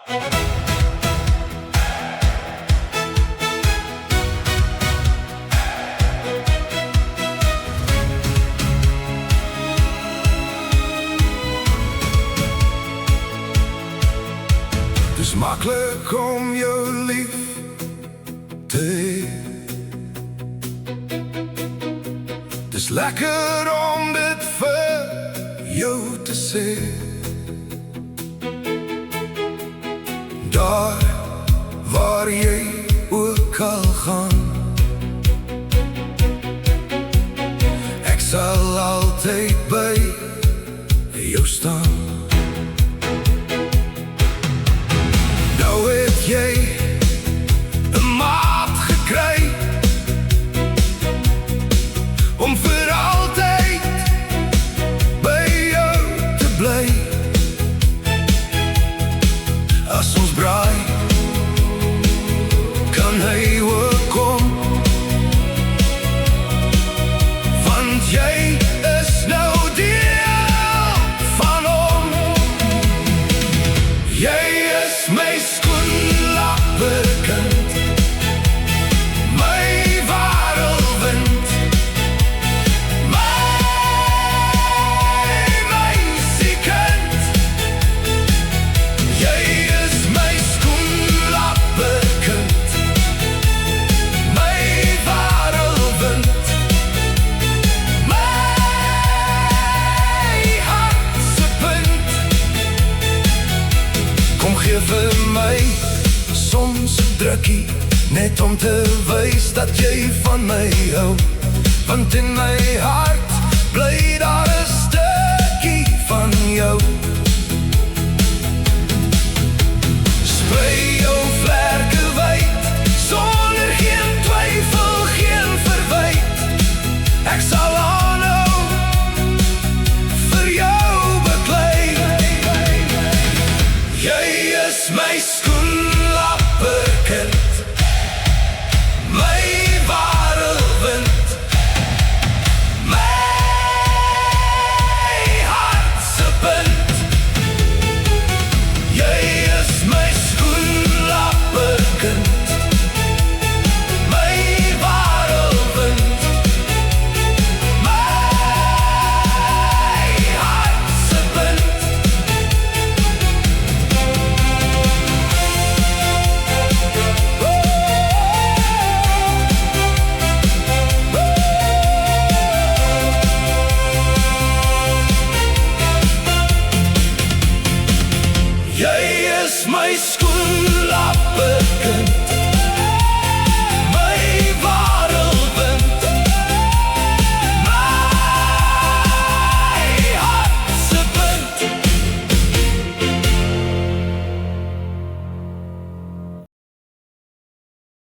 Het is makkelijk om je lief te hê. Het is lekker om dit vir jou te sê. Daar waar jy ook al gaan, ek sal altyd by jou staan. Nou het jy 'n maat gekry om vir altyd by jou te bly. As ons braai, kan hy ook kom, want jy is nou deel van hom. Jy is my skoenlapperkind, my wêreldwind, my meisiekind. Jy is my skoenlapperkind, my wêreldwind, my hartsepunt. Kom gee vir my soms 'n drukkie, net om te wys dat jy van my hou. Want in my hart bly daar 'n stukkie van jou. Sprei jou vlerke wyd, sonder geen twyfel, geen verwyt. Ek sal aanhou vir jou beklei. Jy is my skoenlapperkind, my wêreldwind, my hartsepunt. Jy is my skoenlapperkind, my wêreldwind, my hartsepunt. Jy is my skoenlapperkind,